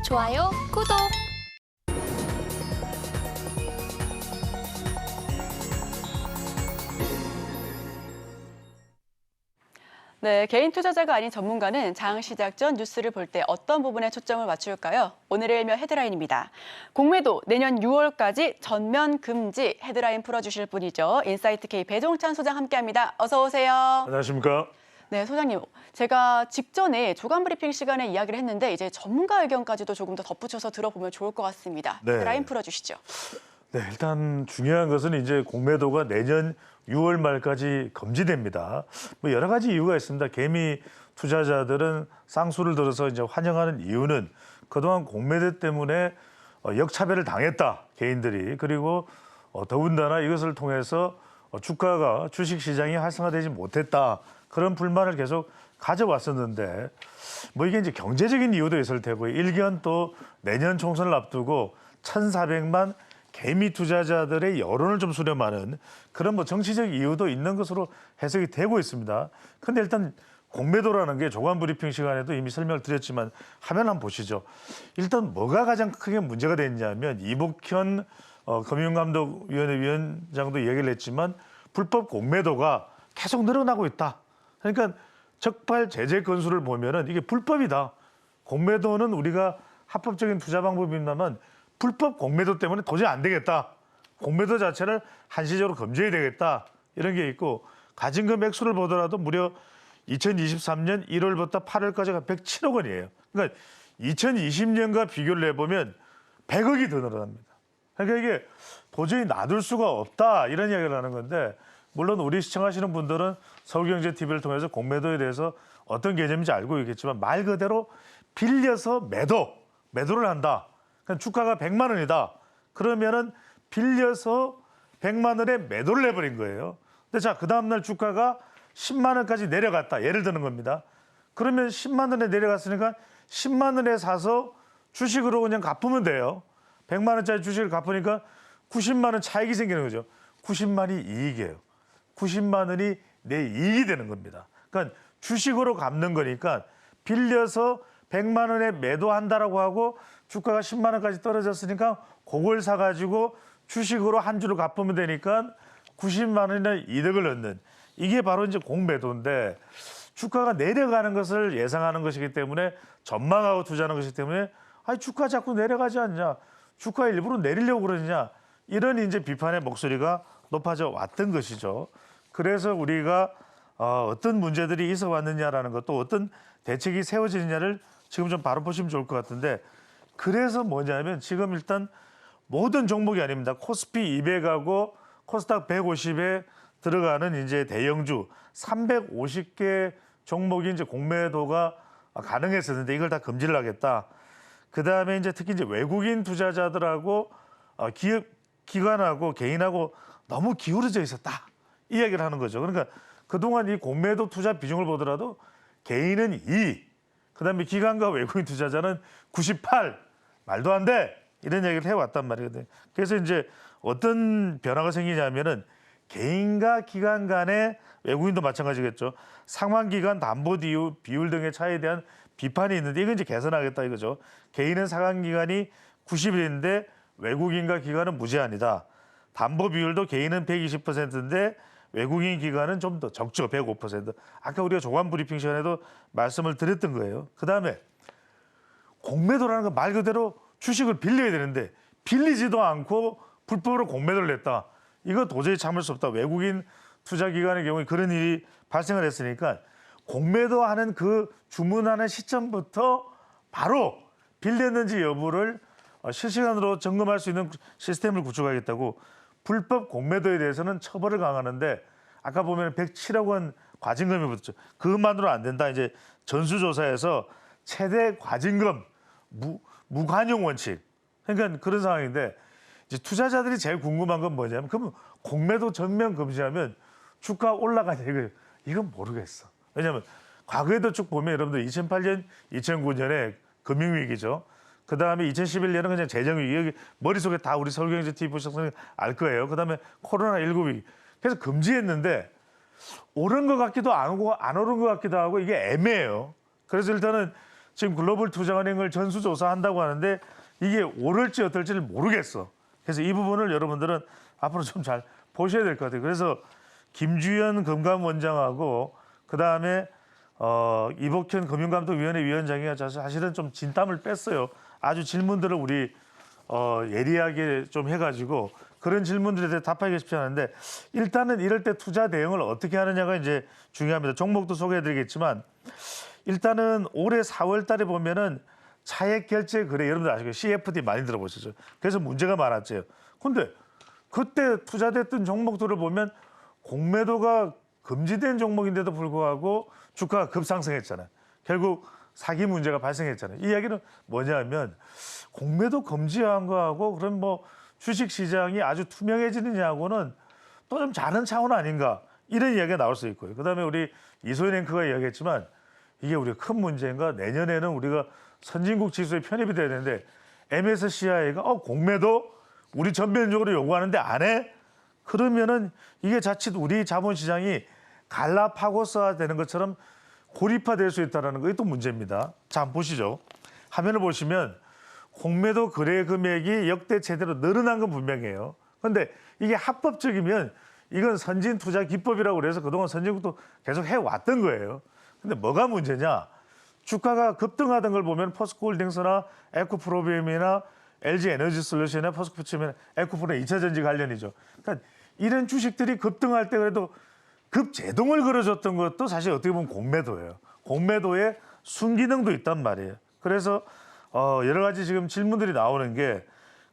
좋아요, 구독. 네, 개인 투자자가 아닌 전문가는 장 시작 전 뉴스를 볼 때 어떤 부분에 초점을 맞출까요? 오늘의 일면 헤드라인입니다. 공매도 내년 6월까지 전면 금지 헤드라인 풀어주실 분이죠. 인사이트K 배종찬 소장 함께합니다. 어서 오세요. 안녕하십니까? 네, 소장님. 제가 직전에 주간 브리핑 시간에 이야기를 했는데 이제 전문가 의견까지도 조금 더 덧붙여서 들어보면 좋을 것 같습니다. 네. 헤드라인 풀어주시죠. 네, 일단 중요한 것은 이제 공매도가 내년 6월 말까지 금지됩니다. 뭐 여러 가지 이유가 있습니다. 개미 투자자들은 쌍수를 들어서 이제 환영하는 이유는 그동안 공매도 때문에 역차별을 당했다, 개인들이. 그리고 더군다나 이것을 통해서 주가가 주식시장이 활성화되지 못했다. 그런 불만을 계속 가져왔었는데 뭐 이게 이제 경제적인 이유도 있을 테고 일견 또 내년 총선을 앞두고 1,400만 개미 투자자들의 여론을 좀 수렴하는 그런 뭐 정치적 이유도 있는 것으로 해석이 되고 있습니다. 근데 일단 공매도라는 게 조간 브리핑 시간에도 이미 설명을 드렸지만 화면 한번 보시죠. 일단 뭐가 가장 크게 문제가 됐냐면 이복현 금융감독위원회 위원장도 얘기를 했지만 불법 공매도가 계속 늘어나고 있다. 그러니까 적발 제재 건수를 보면은 이게 불법이다. 공매도는 우리가 합법적인 투자 방법입니다만 불법 공매도 때문에 도저히 안 되겠다. 공매도 자체를 한시적으로 금지해야 되겠다. 이런 게 있고 가진금 액수를 보더라도 무려 2023년 1월부터 8월까지가 107억 원이에요. 그러니까 2020년과 비교를 해보면 100억이 더 늘어납니다. 그러니까 이게 도저히 놔둘 수가 없다. 이런 이야기를 하는 건데 물론 우리 시청하시는 분들은 서울경제TV를 통해서 공매도에 대해서 어떤 개념인지 알고 있겠지만 말 그대로 빌려서 매도를 한다. 그러니까 주가가 100만 원이다. 그러면은 빌려서 100만 원에 매도를 해버린 거예요. 근데 자, 그 다음날 주가가 10만 원까지 내려갔다. 예를 드는 겁니다. 그러면 10만 원에 내려갔으니까 10만 원에 사서 주식으로 그냥 갚으면 돼요. 100만 원짜리 주식을 갚으니까 90만 원 차익이 생기는 거죠. 90만이 이익이에요. 90만 원이 내 이익이 되는 겁니다. 그러니까 주식으로 갚는 거니까 빌려서 100만 원에 매도한다라고 하고 주가가 10만 원까지 떨어졌으니까 그걸 사가지고 주식으로 한 주로 갚으면 되니까 90만 원이나 이득을 얻는 이게 바로 이제 공매도인데 주가가 내려가는 것을 예상하는 것이기 때문에 전망하고 투자하는 것이기 때문에 아니 주가 자꾸 내려가지 않냐, 주가 일부러 내리려고 그러느냐 이런 이제 비판의 목소리가 높아져 왔던 것이죠. 그래서 우리가 어떤 문제들이 있어 왔느냐라는 것도 어떤 대책이 세워지느냐를 지금 좀 바로 보시면 좋을 것 같은데 그래서 뭐냐면 지금 일단 모든 종목이 아닙니다. 코스피 200하고 코스닥 150에 들어가는 이제 대형주 350개 종목이 이제 공매도가 가능했었는데 이걸 다 금지를 하겠다. 그 다음에 이제 특히 이제 외국인 투자자들하고 기업 기관하고 개인하고 너무 기울어져 있었다. 이 얘기를 하는 거죠. 그러니까 그동안 이 공매도 투자 비중을 보더라도 개인은 2, 그다음에 기관과 외국인 투자자는 98, 말도 안 돼. 이런 얘기를 해왔단 말이거든요. 그래서 이제 어떤 변화가 생기냐면은 개인과 기관 간의 외국인도 마찬가지겠죠. 상환기간 담보 비율 등의 차이에 대한 비판이 있는데 이건 이제 개선하겠다 이거죠. 개인은 상환기간이 90일인데 외국인과 기관은 무제한이다. 담보 비율도 개인은 120%인데 외국인 기관은 좀 더 적죠. 105%. 아까 우리가 조간 브리핑 시간에도 말씀을 드렸던 거예요. 그다음에 공매도라는 건 말 그대로 주식을 빌려야 되는데 빌리지도 않고 불법으로 공매도를 냈다. 이거 도저히 참을 수 없다. 외국인 투자기관의 경우에 그런 일이 발생을 했으니까 공매도하는 그 주문하는 시점부터 바로 빌렸는지 여부를 실시간으로 점검할 수 있는 시스템을 구축하겠다고 불법 공매도에 대해서는 처벌을 강화하는데 아까 보면 107억 원 과징금이 붙었죠. 그것만으로는 안 된다. 이제 전수조사에서 최대 과징금 무관용 원칙. 그러니까 그런 상황인데 이제 투자자들이 제일 궁금한 건 뭐냐면 그럼 공매도 전면 금지하면 주가 올라가냐 이건 모르겠어. 왜냐하면 과거에도 쭉 보면 여러분들 2008년, 2009년에 금융위기죠. 그다음에 2011년은 그냥 재정위기. 여기 머릿속에 다 우리 서울경제TV 보셨으면 알 거예요. 그다음에 코로나19 위기. 그래서 금지했는데 오른 것 같기도 안 오른 것 같기도 하고 이게 애매해요. 그래서 일단은 지금 글로벌 투자은행을 전수조사한다고 하는데 이게 오를지 어떨지를 모르겠어. 그래서 이 부분을 여러분들은 앞으로 좀 잘 보셔야 될 것 같아요. 그래서 김주현 금감원장하고 그다음에 이복현 금융감독위원회 위원장이 사실은 좀 진땀을 뺐어요. 아주 질문들을 우리 예리하게 좀 해가지고 그런 질문들에 대해 답하기가 쉽지 않은데 일단은 이럴 때 투자 대응을 어떻게 하느냐가 이제 중요합니다. 종목도 소개해드리겠지만 일단은 올해 4월 달에 보면은 차액 결제 거래 여러분들 아시고 CFD 많이 들어보셨죠. 그래서 문제가 많았죠. 근데 그때 투자됐던 종목들을 보면 공매도가 금지된 종목인데도 불구하고 주가가 급상승했잖아요. 결국 사기 문제가 발생했잖아요. 이 이야기는 뭐냐면 공매도 금지한 거하고 그럼 뭐 주식시장이 아주 투명해지느냐고는 또 좀 다른 차원 아닌가 이런 이야기가 나올 수 있고요. 그다음에 우리 이소연 앵커가 이야기했지만 이게 우리가 큰 문제인가 내년에는 우리가 선진국 지수에 편입이 돼야 되는데 MSCI가 공매도 우리 전면적으로 요구하는데 안 해? 그러면은 이게 자칫 우리 자본시장이 갈라파고스화 되는 것처럼 고립화될 수 있다는 게 또 문제입니다. 자, 한번 보시죠. 화면을 보시면 공매도 거래 금액이 역대 최대로 늘어난 건 분명해요. 그런데 이게 합법적이면 이건 선진 투자 기법이라고 그래서 그동안 선진국도 계속 해왔던 거예요. 근데 뭐가 문제냐? 주가가 급등하던 걸 보면 포스코홀딩스나 에코프로비움이나 LG 에너지 솔루션이나 포스코프침이나 에코프로의 2차 전지 관련이죠. 그러니까 이런 주식들이 급등할 때 그래도 급제동을 걸어줬던 것도 사실 어떻게 보면 공매도예요. 공매도에 순기능도 있단 말이에요. 그래서 여러 가지 지금 질문들이 나오는 게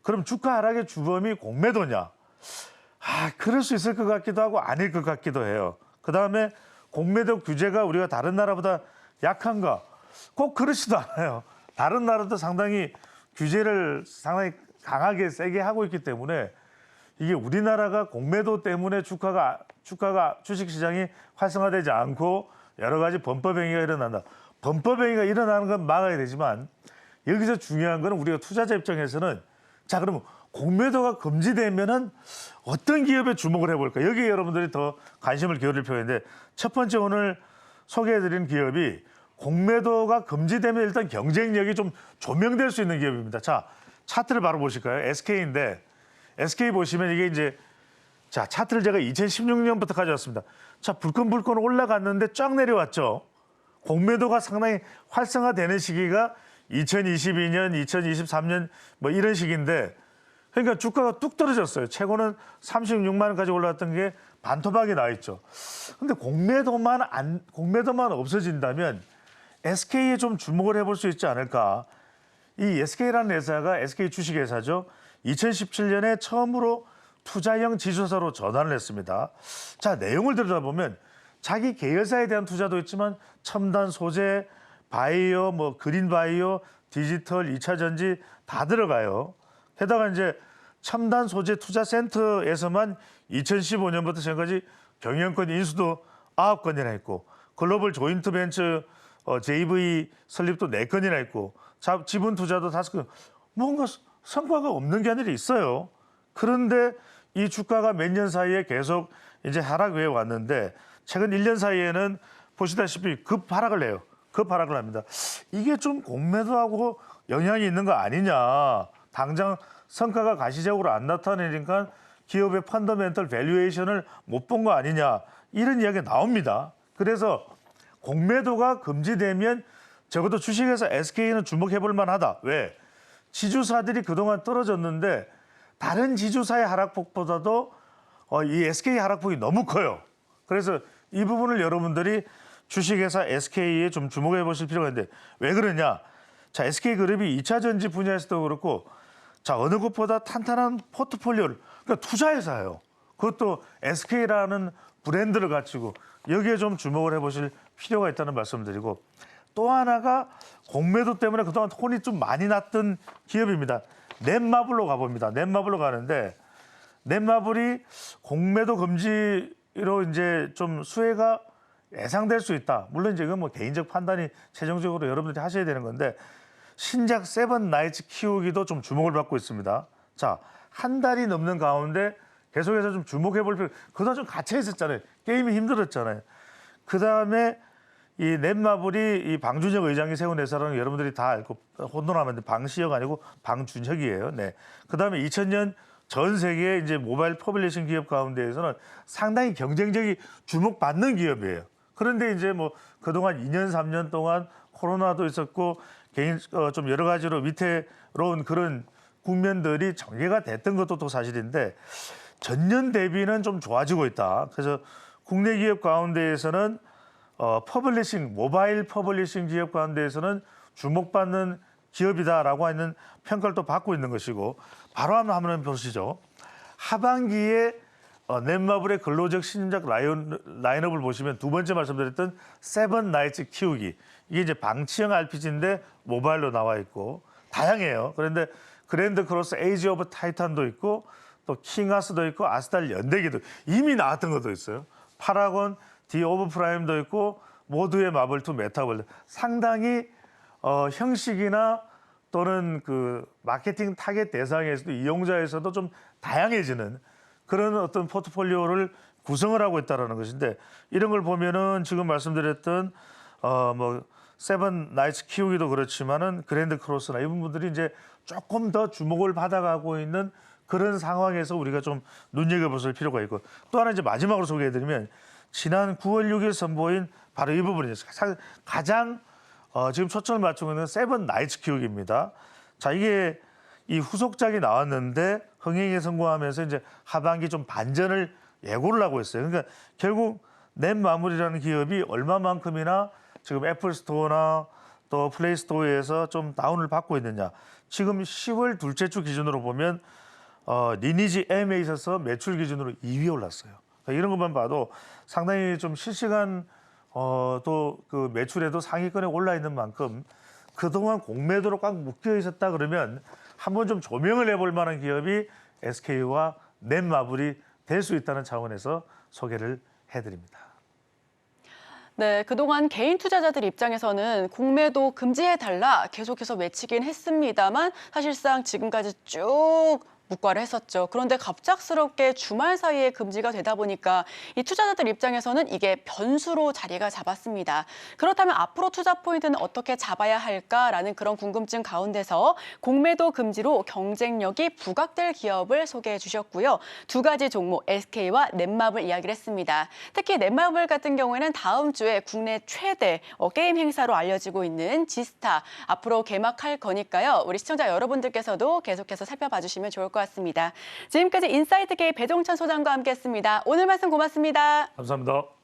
그럼 주가 하락의 주범이 공매도냐? 그럴 수 있을 것 같기도 하고 아닐 것 같기도 해요. 그다음에 공매도 규제가 우리가 다른 나라보다 약한가? 꼭 그렇지도 않아요. 다른 나라도 상당히 규제를 상당히 강하게 세게 하고 있기 때문에 이게 우리나라가 공매도 때문에 주가가 주식시장이 활성화되지 않고 여러 가지 범법행위가 일어난다. 범법행위가 일어나는 건 막아야 되지만 여기서 중요한 건 우리가 투자자 입장에서는 자 그러면 공매도가 금지되면은 어떤 기업에 주목을 해볼까? 여기에 여러분들이 더 관심을 기울일 필요인데 첫 번째 오늘 소개해드린 기업이 공매도가 금지되면 일단 경쟁력이 좀 조명될 수 있는 기업입니다. 자 차트를 바로 보실까요? SK인데 SK 보시면 이게 이제 자 차트를 제가 2016년부터 가져왔습니다. 자 불끈불끈 올라갔는데 쫙 내려왔죠. 공매도가 상당히 활성화되는 시기가 2022년, 2023년 뭐 이런 시기인데 그러니까 주가가 뚝 떨어졌어요. 최고는 36만 원까지 올라왔던 게 반토막이 나 있죠. 근데 공매도만 없어진다면 SK에 좀 주목을 해볼 수 있지 않을까. 이 SK라는 회사가 SK 주식회사죠. 2017년에 처음으로 투자형 지주사로 전환을 했습니다. 자, 내용을 들여다보면 자기 계열사에 대한 투자도 있지만 첨단 소재, 바이오, 뭐 그린 바이오, 디지털, 2차 전지 다 들어가요. 게다가 이제 첨단 소재 투자 센터에서만 2015년부터 지금까지 경영권 인수도 9건이나 했고 글로벌 조인트 벤처 JV 설립도 4건이나 했고 지분 투자도 5건. 뭔가 성과가 없는 게 아니라 있어요. 그런데 이 주가가 몇 년 사이에 계속 이제 하락해 왔는데 최근 1년 사이에는 보시다시피 급 하락을 해요. 급 하락을 합니다. 이게 좀 공매도하고 영향이 있는 거 아니냐. 당장 성과가 가시적으로 안 나타내니까 기업의 펀더멘털 밸류에이션을 못 본 거 아니냐. 이런 이야기가 나옵니다. 그래서 공매도가 금지되면 적어도 주식회사 SK는 주목해 볼 만하다. 왜? 지주사들이 그동안 떨어졌는데 다른 지주사의 하락폭보다도 이 SK 하락폭이 너무 커요. 그래서 이 부분을 여러분들이 주식회사 SK에 좀 주목해 보실 필요가 있는데 왜 그러냐? 자, SK그룹이 2차 전지 분야에서도 그렇고 자, 어느 것보다 탄탄한 포트폴리오를 그러니까 투자회사예요. 그것도 SK라는 브랜드를 갖추고 여기에 좀 주목을 해 보실 필요가 있다는 말씀을 드리고 또 하나가 공매도 때문에 그동안 혼이 좀 많이 났던 기업입니다. 넷마블로 가봅니다. 넷마블로 가는데 넷마블이 공매도 금지로 이제 좀 수혜가 예상될 수 있다. 물론 이제 이건 뭐 개인적 판단이 최종적으로 여러분들이 하셔야 되는 건데 신작 세븐나이츠 키우기도 좀 주목을 받고 있습니다. 자, 한 달이 넘는 가운데 계속해서 좀 주목해 볼 필요. 그동안 좀 갇혀 있었잖아요. 게임이 힘들었잖아요. 그 다음에 이 넷마블이 이 방준혁 의장이 세운 회사라는 여러분들이 다 알고 혼돈하면 방시혁 아니고 방준혁이에요. 네. 그다음에 2000년 전 세계 이제 모바일 퍼블리싱 기업 가운데에서는 상당히 경쟁력이 주목받는 기업이에요. 그런데 이제 뭐 그동안 2년 3년 동안 코로나도 있었고 개인 좀 여러 가지로 위태로운 그런 국면들이 전개가 됐던 것도 또 사실인데 전년 대비는 좀 좋아지고 있다. 그래서 국내 기업 가운데에서는 퍼블리싱 모바일 퍼블리싱 기업 가운데에서는 주목받는 기업이다라고 하는 평가를 또 받고 있는 것이고 바로 한번 보시죠. 하반기에 넷마블의 근로적 신작 라인업을 보시면 두 번째 말씀드렸던 세븐 나이츠 키우기 이게 이제 방치형 RPG인데 모바일로 나와 있고 다양해요. 그런데 그랜드 크로스 에이지 오브 타이탄도 있고 또 킹하스도 있고 아스달 연대기도 이미 나왔던 것도 있어요. 파라곤 디 오브 프라임도 있고 모두의 마블 투 메타월드 상당히 형식이나 또는 그 마케팅 타겟 대상에서도 이용자에서도 좀 다양해지는 그런 어떤 포트폴리오를 구성을 하고 있다는 것인데 이런 걸 보면은 지금 말씀드렸던 뭐 세븐 나이츠 키우기도 그렇지만은 그랜드 크로스나 이런 분들이 이제 조금 더 주목을 받아가고 있는 그런 상황에서 우리가 좀 눈여겨볼 필요가 있고 또 하나 이제 마지막으로 소개해드리면 지난 9월 6일 선보인 바로 이 부분이죠. 가장 지금 초점을 맞추고 있는 세븐 나이츠 키우기입니다. 자 이게 이 후속작이 나왔는데 흥행에 성공하면서 이제 하반기 좀 반전을 예고를 하고 있어요. 그러니까 결국 넷마블이라는 기업이 얼마만큼이나 지금 애플 스토어나 또 플레이 스토어에서 좀 다운을 받고 있느냐. 지금 10월 둘째 주 기준으로 보면 리니지 M에 있어서 매출 기준으로 2위에 올랐어요. 그러니까 이런 것만 봐도 상당히 좀 실시간 또 그 매출에도 상위권에 올라 있는 만큼 그동안 공매도로 꽉 묶여 있었다 그러면 한번 좀 조명을 해볼 만한 기업이 SK와 넷마블이 될 수 있다는 차원에서 소개를 해드립니다. 네, 그동안 개인 투자자들 입장에서는 공매도 금지해달라 계속해서 외치긴 했습니다만 사실상 지금까지 쭉 묵과를 했었죠. 그런데 갑작스럽게 주말 사이에 금지가 되다 보니까 이 투자자들 입장에서는 이게 변수로 자리가 잡았습니다. 그렇다면 앞으로 투자 포인트는 어떻게 잡아야 할까라는 그런 궁금증 가운데서 공매도 금지로 경쟁력이 부각될 기업을 소개해 주셨고요. 두 가지 종목 SK와 넷마블 이야기를 했습니다. 특히 넷마블 같은 경우에는 다음 주에 국내 최대 게임 행사로 알려지고 있는 지스타 앞으로 개막할 거니까요. 우리 시청자 여러분들께서도 계속해서 살펴봐 주시면 좋을 것 같습니다. 지금까지 인사이트K 배종찬 소장과 함께했습니다. 오늘 말씀 고맙습니다. 감사합니다.